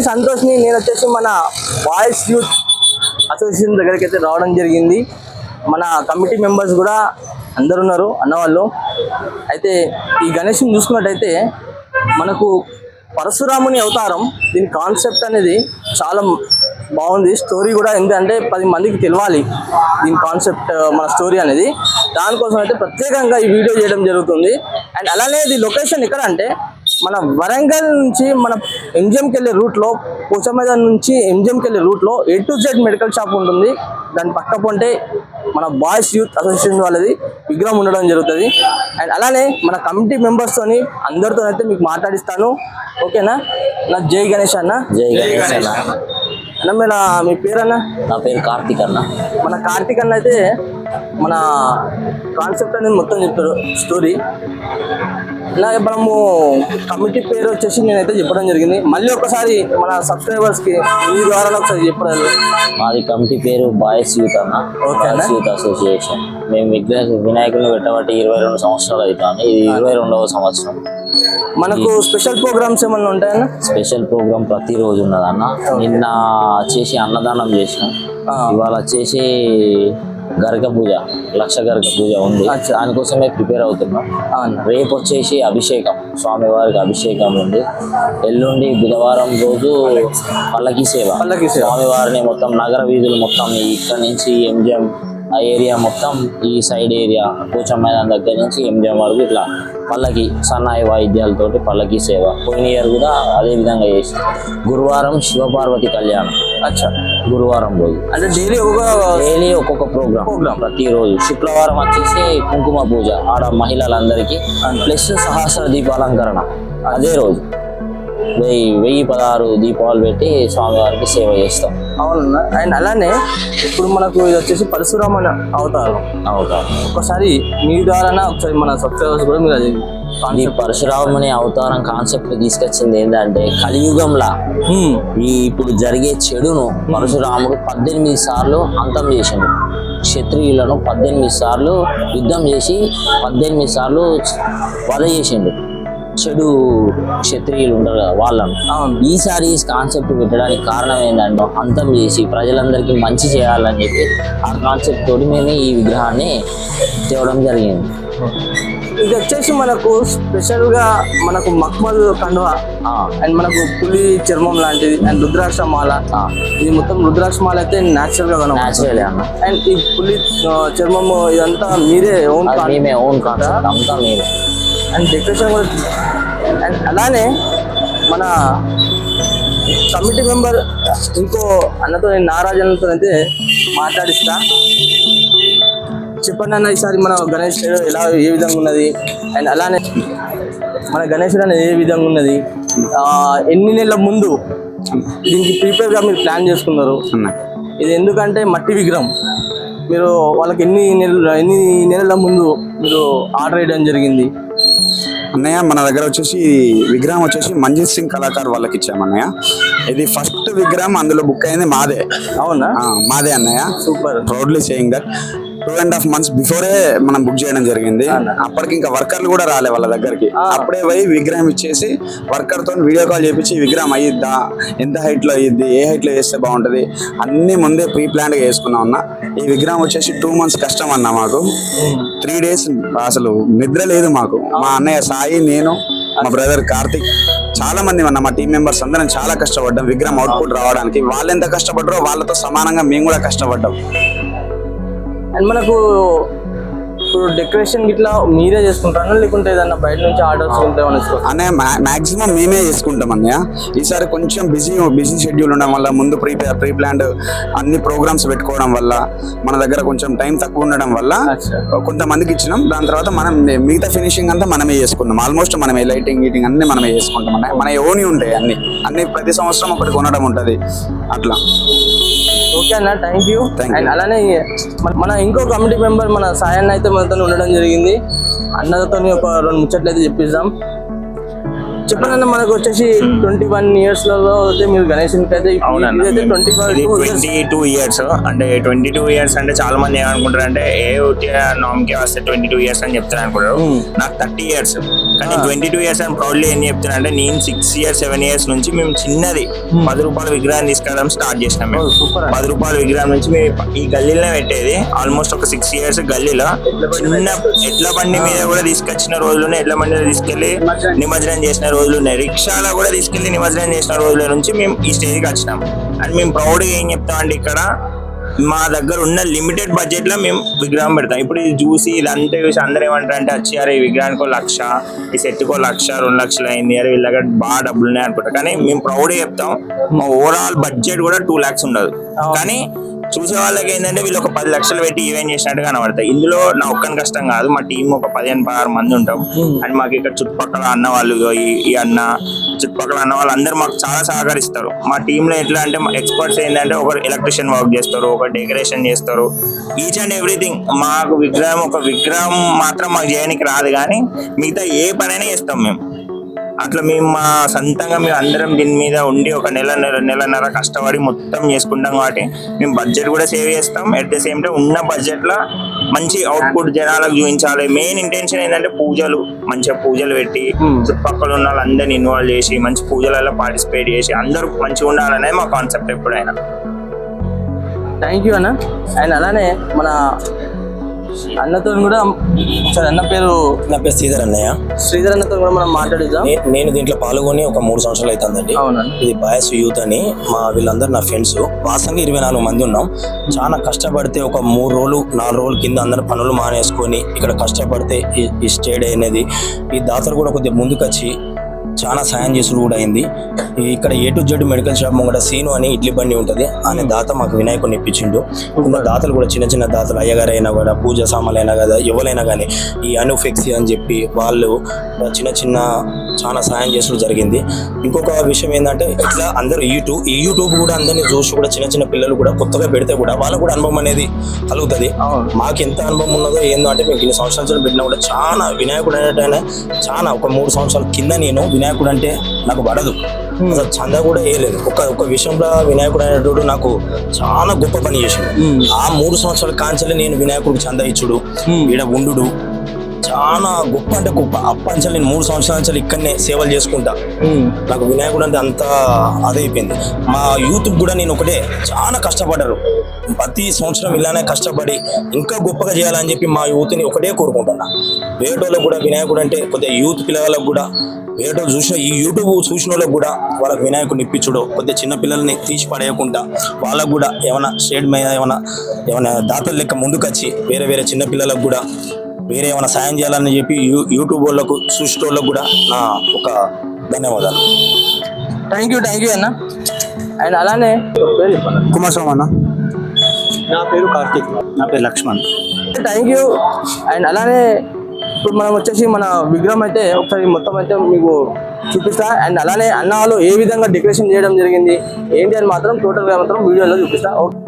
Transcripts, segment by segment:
మీ సంతోష్ని. నేను వచ్చేసి మన బాయ్స్ యూత్ అసోసియేషన్ దగ్గరికి అయితే రావడం జరిగింది. మన కమిటీ మెంబర్స్ కూడా అందరు ఉన్నారు అన్నవాళ్ళు. అయితే ఈ గణేష్ని చూసుకున్నట్టయితే మనకు పరశురాముని అవతారం, దీని కాన్సెప్ట్ అనేది చాలా బాగుంది. స్టోరీ కూడా ఎందుకంటే 10 మందికి తెలియాలి దీని కాన్సెప్ట్, మన స్టోరీ అనేది. దానికోసం అయితే ప్రత్యేకంగా ఈ వీడియో చేయడం జరుగుతుంది. అండ్ అలానే ఇది లొకేషన్ ఎక్కడ అంటే మన వరంగల్ నుంచి మన ఎంజిఎంకి వెళ్ళే రూట్లో, పోచమైదాన్ నుంచి ఎంజిఎంకి వెళ్ళే రూట్లో A to Z medical shop ఉంటుంది. దాని పక్క పొంటే మన బాయ్స్ యూత్ అసోసియేషన్ వాళ్ళది విగ్రహం ఉండడం జరుగుతుంది. అండ్ అలానే మన కమిటీ మెంబర్స్తోని అందరితో అయితే మీకు మాట్లాడిస్తాను. ఓకేనా? నా జై గణేష్ అన్న. జై గణేష్ అన్న. అన్న మీ పేరు అన్న? నా పేరు కార్తిక్ అన్న. మన కార్తిక్ అన్న అయితే మన కాన్సెప్ట్ అనేది మొత్తం చెప్తారు, స్టోరీ. అలాగే మనము కమిటీ పేరు వచ్చేసి నేనైతే చెప్పడం జరిగింది. మళ్ళీ ఒకసారి మన సబ్స్క్రైబర్స్కి ఈ ద్వారా ఒకసారి చెప్పాలి. మాది కమిటీ పేరు బాయ్స్ యూత్ అన్న. Boys youth association. మేము వినాయకుడిని పెట్టబట్టి 22 సంవత్సరాలు అవుతుంది. ఇది 22వ సంవత్సరం. మనకు స్పెషల్ ప్రోగ్రామ్స్ ఏమన్నా ఉంటాయన్న? స్పెషల్ ప్రోగ్రామ్ ప్రతిరోజు ఉన్నదన్న. నిన్న వచ్చేసి అన్నదానం చేసినాం. ఇవాళ వచ్చేసి గరగ పూజ, లక్ష గరగ పూజ ఉంది. దానికోసమే ప్రిపేర్ అవుతున్నాం. రేపు వచ్చేసి అభిషేకం, స్వామివారికి అభిషేకం ఉంది. ఎల్లుండి బుధవారం రోజు పల్లకి సేవ. స్వామివారిని మొత్తం నగర వీధులు మొత్తం ఇక్కడ నుంచి ఎంజిఎం ఆ ఏరియా మొత్తం, ఈ సైడ్ ఏరియా పోచమైదాన్ దగ్గర నుంచి ఎంజిఎం వరకు ఇట్లా పల్లకి సన్నాయి వాయిద్యాలతోటి పల్లకి సేవ. పోయిన ఇయర్ కూడా అదే విధంగా చేసి. గురువారం శివపార్వతి కళ్యాణం. గురువారం రోజు అంటే డైలీ ఒక్కొక్క ప్రోగ్రామ్ ప్రతిరోజు. శుక్రవారం వచ్చేసి కుంకుమ పూజ ఆడ మహిళలందరికీ, ప్లస్ సహస్ర దీపాలంకరణ అదే రోజు. 1016 దీపాలు పెట్టి స్వామివారికి సేవ చేస్తాం. అవునన్నా. అండ్ అలానే ఇప్పుడు మనకు ఇది వచ్చేసి పరశురామ అవతారం. ఒకసారి మీ ద్వారా ఒకసారి మన సబ్స్క్రైబర్స్ కూడా మీరు అది ఈ పరశురాముని అవతారం కాన్సెప్ట్ తీసుకొచ్చింది ఏంటంటే, కలియుగంలా ఈ ఇప్పుడు జరిగే చెడును పరశురాముడు 18 సార్లు అంతం చేసిండు. క్షత్రియులను 18 సార్లు యుద్ధం చేసి 18 సార్లు వధ చేసిండు. చెడు క్షత్రియులు ఉంటారు కదా వాళ్ళను. ఈసారి ఈ కాన్సెప్ట్ పెట్టడానికి కారణం ఏంటంటే, అంతం చేసి ప్రజలందరికీ మంచి చేయాలని చెప్పి ఆ కాన్సెప్ట్ తోటి మేము ఈ విగ్రహాన్ని తేవడం జరిగింది. ఇది వచ్చేసి మనకు స్పెషల్ గా మనకు మక్మల్ కండువా అండ్ మనకు పులి చర్మం లాంటిది అండ్ రుద్రాక్ష మాల. ఇది మొత్తం రుద్రాక్ష మాల అయితే న్యాచురల్ గా న్యాచురల్ అండ్ ఈ పులి చర్మము ఇదంతా మీరే ఓన్ కాన్సెప్ట్ అంతా మీరే. అండ్ డెకరేషన్ కూడా. అండ్ అలానే మన కమిటీ మెంబర్ ఇంకో అన్నతో, నారాజన్నతో అయితే మాట్లాడిస్తా. చెప్పండి అన్న, ఈసారి మన గణేష్ ఎలా ఏ విధంగా ఉన్నది, అండ్ అలానే మన గణేశుడు అనేది ఏ విధంగా ఉన్నది, ఎన్ని నెలల ముందు దీనికి ప్రిపేర్గా మీరు ప్లాన్ చేసుకున్నారు? ఇది ఎందుకంటే మట్టి విగ్రహం, మీరు వాళ్ళకి ఎన్ని నెలల ముందు మీరు ఆర్డర్ వేయడం జరిగింది? అన్నయ్య, మన దగ్గర వచ్చేసి విగ్రహం వచ్చేసి మంజిత్ సింగ్ కళాకార్ వాళ్ళకి ఇచ్చామన్నయ్య. ఇది ఫస్ట్ విగ్రహం, అందులో బుక్ అయింది మాదే. అవునా? మాదే అన్నయ్య. Super. Proudly saying that 2.5 months before మనం బుక్ చేయడం జరిగింది. అప్పటికి ఇంకా వర్కర్లు కూడా రాలే వాళ్ళ దగ్గరికి. అప్పుడే పోయి విగ్రహం ఇచ్చేసి వర్కర్ తో వీడియో కాల్ చేపించి విగ్రహం అయ్యిద్దా, ఎంత హైట్ లో అయ్యిద్ది, ఏ హైట్ లో చేస్తే బాగుంటది అన్ని ముందే ప్రీ ప్లాన్ గా వేసుకున్నాం అన్న. ఈ విగ్రహం వచ్చేసి 2 months కష్టం అన్న మాకు. 3 days అసలు నిద్ర లేదు మాకు. మా అన్నయ్య సాయి, నేను, మా బ్రదర్ కార్తిక్, చాలా మంది అన్న మా టీం మెంబర్స్ అందరం చాలా కష్టపడ్డాం విగ్రహం అవుట్పుట్ రావడానికి. వాళ్ళు ఎంత కష్టపడ్డారో వాళ్ళతో సమానంగా మేము కూడా కష్టపడ్డాం. అండ్ మనకు ఇప్పుడు డెకరేషన్ గిట్లా మీరే చేసుకుంటారా లేకుంటే ఏదన్నా బయట నుంచి ఆర్డర్స్ ఉంటాయని? అన్నయ్య మాక్సిమం మేమే చేసుకుంటాం అన్నయ్య. ఈసారి కొంచెం బిజీ షెడ్యూల్ ఉండడం వల్ల, ముందు ప్రీ ప్లాన్డ్ అన్ని ప్రోగ్రామ్స్ పెట్టుకోవడం వల్ల, మన దగ్గర కొంచెం టైం తక్కువ ఉండడం వల్ల కొంతమందికి ఇచ్చినాం. దాని తర్వాత మనం మిగతా ఫినిషింగ్ అంతా మనమే చేసుకుంటాం. ఆల్మోస్ట్ మనమే లైటింగ్ గీటింగ్ అన్ని మనమే చేసుకుంటాం అన్నయ్య. మన ఓన్ ఉంటాయి అన్ని ప్రతి సంవత్సరం ఒకటి కొనడం ఉంటుంది అట్లా. ఓకే అన్న, థ్యాంక్ యూ. అండ్ అలానే మన ఇంకో కమిటీ మెంబర్ మన సాయన్న అయితే మనతో ఉండడం జరిగింది. అన్నతో ఒక 2 ముచ్చట్లు అయితే చెప్పిద్దాం. చెప్పండి అన్న, మనకు వచ్చేసి 21 years లలో అయితే మీరు గణేష్ అయితే 22 years. అంటే 22 years అంటే చాలా మంది ఏమనుకుంటారు అంటే ఏ నామ్కే వస్తే 22 years అని చెప్తారు అనుకుంటారు. నాకు 30 years. కానీ 22 ఇయర్స్ అని ప్రౌడ్లీ ఏం చెప్తున్నా అంటే నేను 6 ఇయర్స్ 7 ఇయర్స్ నుంచి మేము చిన్నది 10 రూపాయల విగ్రహం తీసుకెళ్ళడం స్టార్ట్ చేసినాం మేము. 10 రూపాయల విగ్రహం నుంచి మేము ఈ గల్లీలోనే పెట్టేది ఆల్మోస్ట్ ఒక 6 ఇయర్స్ గల్లీలో చిన్న ఎడ్ల బండి మీద కూడా తీసుకొచ్చిన రోజులునే, ఎడ్ల బండి మీద తీసుకెళ్లి నిమజ్జనం చేసిన రోజులు ఉన్నాయి, రిక్షాలో కూడా తీసుకెళ్లి నిమజ్జనం చేసిన రోజుల నుంచి మేము ఈ స్టేజ్కి వచ్చినాం. అండ్ మేము ప్రౌడ్గా ఏం చెప్తామంటే ఇక్కడ మా దగ్గర ఉన్న లిమిటెడ్ బడ్జెట్ లో మేము విగ్రహం పెడతాం. ఇప్పుడు ఇది చూసి ఇదంతా చూసి అందరూ ఏమంటారు అంటే వచ్చి అరే ఈ విగ్రహానికి 1,00,000, ఈ సెట్కో 1,00,000 2 లక్షలు అయింది, అరే వీళ్ళ దగ్గర బాగా డబ్బులు ఉన్నాయి అనుకుంటారు. కానీ మేము ప్రౌడ్గా చెప్తాం మా ఓవరాల్ బడ్జెట్ కూడా 2 lakhs ఉండదు. కానీ చూసే వాళ్ళకి ఏంటంటే వీళ్ళు ఒక 10 లక్షలు పెట్టి ఈవెంట్ చేసినట్టు కనబడతాయి. ఇందులో నా ఒక్కని కష్టం కాదు, మా టీం ఒక 15-16 మంది ఉంటాం. అండ్ మాకు ఇక్కడ చుట్టుపక్కల అన్న వాళ్ళు, ఈ అన్న చుట్టుపక్కల అన్న వాళ్ళు అందరూ మాకు చాలా సహకరిస్తారు. మా టీంలో ఎట్లా అంటే ఎక్స్పర్ట్స్ ఏంటంటే ఒకరు ఎలక్ట్రీషియన్ వర్క్ చేస్తారు, ఒకరు డెకరేషన్ చేస్తారు, ఈచ్ అండ్ ఎవ్రీథింగ్. మాకు ఒక విగ్రహం మాత్రం మాకు చేయడానికి రాదు, కానీ మిగతా ఏ పనైనా చేస్తాం మేము. అట్లా మేము మా సొంతంగా మేము అందరం దీని మీద ఉండి ఒక నెలన్నర కష్టపడి మొత్తం చేసుకుంటాం. కాబట్టి మేము బడ్జెట్ కూడా సేవ్ చేస్తాం. అట్ ద సేమ్ టైం ఉన్న బడ్జెట్లో మంచి అవుట్పుట్ జనాలకు చూపించాలి. మెయిన్ ఇంటెన్షన్ ఏంటంటే మంచిగా పూజలు పెట్టి చుట్టుపక్కల ఉన్న వాళ్ళందరినీ ఇన్వాల్వ్ చేసి మంచి పూజలలో పార్టిసిపేట్ చేసి అందరూ మంచిగా ఉండాలనే మా కాన్సెప్ట్ ఎప్పుడైనా. థ్యాంక్ యూ అన్న. అండ్ అలానే మన అన్నతో కూడా ఒకసారి అన్న పేరు, నా పేరు శ్రీధర్ అన్నయ్య. శ్రీధర్ అన్నతో కూడా మనం మాట్లాడిద్దాం. నేను దీంట్లో పాల్గొని ఒక 3 సంవత్సరాలు అవుతుందండి. అవునండి. ఇది బాయ్స్ యూత్ అని వీళ్ళందరూ నా ఫ్రెండ్స్. వాస్తవంగా 24 మంది ఉన్నాం. చాలా కష్టపడితే ఒక 3 రోజులు 4 రోజుల కింద అందరు పనులు మానేసుకొని ఇక్కడ కష్టపడితే ఈ స్టేడ్ అనేది ఈ దాతలు కూడా కొద్దిగా ముందుకొచ్చి చాలా సాయం చేసుడు కూడా అయింది. ఇక్కడ A to Z medical shop ముంగట సీను అని ఇడ్లీ బండి ఉంటుంది, అనే దాత మాకు వినాయకుడిని ఇప్పించిండు. ఉన్న దాతలు కూడా చిన్న దాతలు, అయ్యగారు అయినా కూడా పూజ సామాన్లు అయినా కదా ఎవరైనా కానీ ఈ అనుఫెక్సి అని చెప్పి వాళ్ళు చిన్న చాలా సాయం చేసుడు జరిగింది. ఇంకొక విషయం ఏంటంటే ఇట్లా అందరూ యూట్యూబ్ కూడా అందరినీ చూసి కూడా చిన్న పిల్లలు కూడా కొత్తగా పెడితే కూడా వాళ్ళకు కూడా అనుభవం అనేది కలుగుతుంది. మాకు ఎంత అనుభవం ఉన్నదో ఏందో అంటే మేము ఇన్ని సంవత్సరాలు పెట్టినా కూడా చాలా వినాయకుడు అనేటైనా చాలా ఒక 3 సంవత్సరాల కింద నేను వినాయకుడు అంటే నాకు పడదు, అసలు చందా కూడా వేయలేదు. ఒక విషయంలో వినాయకుడు అనేటోడు నాకు చాలా గొప్ప పని చేసాడు. ఆ 3 సంవత్సరాల కాంచెలు నేను వినాయకుడికి చందా ఇచ్చుడు, ఈడ ఉండు చాలా గొప్ప అంటే గొప్ప. అప్పంచలు నేను 3 సంవత్సరాల నుంచి ఇక్కడనే సేవలు చేసుకుంటా. నాకు వినాయకుడు అంటే అంతా అదైపోయింది. మా యూత్ కూడా నేను ఒకటే చాలా కష్టపడ్డారు. ప్రతి సంవత్సరం ఇలానే కష్టపడి ఇంకా గొప్పగా చేయాలని చెప్పి మా యూత్ని ఒకటే కోరుకుంటున్నా. వేరేటోళ్ళకు కూడా వినాయకుడు అంటే కొద్దిగా యూత్ పిల్లలకు కూడా వేరేటోళ్ళు చూసిన ఈ యూట్యూబ్ చూసిన వాళ్ళకు కూడా వాళ్ళకి వినాయకుడిని ఇప్పించుడు, కొద్దిగా చిన్న పిల్లల్ని తీసి పడేయకుండా వాళ్ళకు కూడా ఏమైనా స్టేట్ మీద ఏమైనా దాతల లెక్క ముందుకొచ్చి వేరే చిన్న పిల్లలకు కూడా వేరే ఏమైనా సాయం చేయాలని చెప్పి యూట్యూబ్ వాళ్ళకు చూసిన వాళ్ళకు కూడా నా ఒక ధన్యవాదాలు. థ్యాంక్ యూ అన్న. అండ్ అలానే కుమారస్వామి అన్న. నా పేరు కార్తీక్. నా పేరు లక్ష్మణ్. Thank you. అండ్ అలానే ఇప్పుడు మనం వచ్చేసి మన విగ్రహం అయితే ఒకసారి మొత్తం అయితే మీకు చూపిస్తా. అండ్ అలానే అన్న వాళ్ళు ఏ విధంగా డెకరేషన్ చేయడం జరిగింది ఏంటి అని మాత్రం టోటల్గా మాత్రం వీడియోలో చూపిస్తా. ఓకే.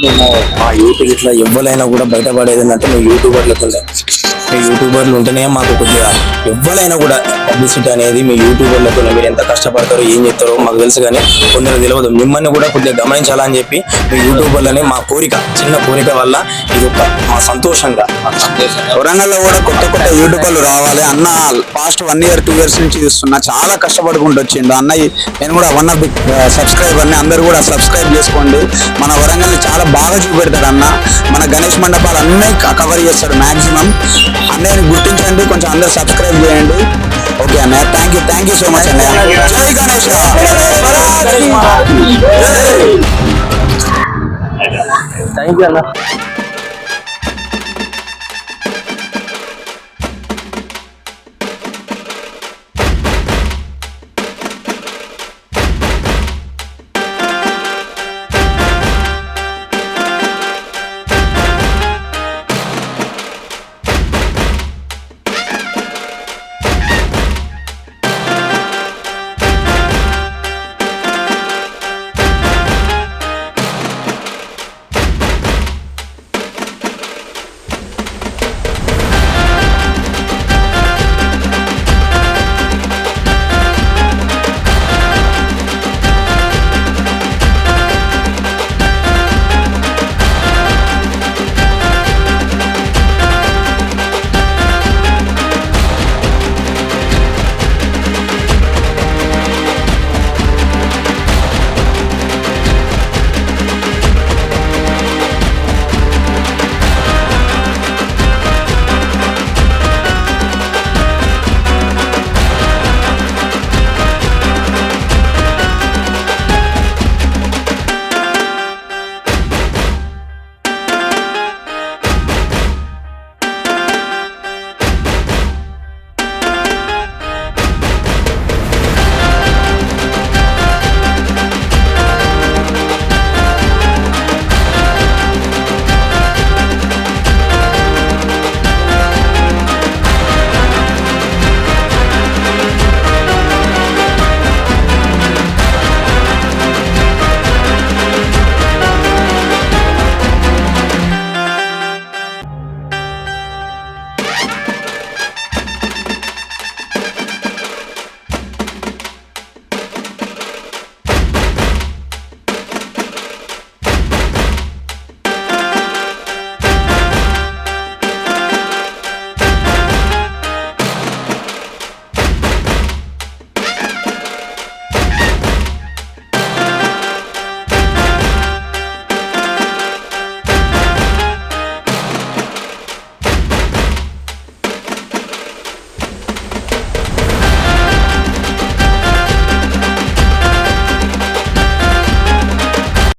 మేము మా యూట్యూబ్ ఇట్లా ఎవ్వరైనా కూడా బయటపడేది ఏంటంటే మేము యూట్యూబర్లతోనే. మీ యూట్యూబర్లు ఉంటేనే మాకు కొద్దిగా ఎవ్వరైనా కూడా పబ్లిసిటీ అనేది మీ యూట్యూబర్లతో మీరు ఎంత కష్టపడతారో ఏం చెప్తారో మాకు తెలుసు, కానీ కొందరు తెలియదు. మిమ్మల్ని కూడా కొద్దిగా గమనించాలని చెప్పి మీ యూట్యూబర్లని మా కోరిక, చిన్న కోరిక వల్ల ఇది ఒక మా సంతోషంగా. వరంగల్లో కూడా కొత్త కొత్త యూట్యూబర్లు రావాలి అన్న. పాస్ట్ 1 year 2 years నుంచి చూస్తున్నా, చాలా కష్టపడుకుంటూ వచ్చిండు అన్న. నేను కూడా వన్ ఆఫ్ ది సబ్స్క్రైబర్ ని, అందరూ కూడా సబ్స్క్రైబ్ చేసుకోండి. మన వరంగల్ చాలా బాగా చూపెడతాడు అన్న. మన గణేష్ మండపాలు అన్నీ కవర్ చేస్తాడు మాక్సిమం. అన్నయ్యని గుర్తించండి, కొంచెం అందరు సబ్స్క్రైబ్ చేయండి. ఓకే అన్నయ్య, థ్యాంక్ యూ సో మచ్ అన్నయ్య. జై గణేష్. థ్యాంక్ యూ అన్న.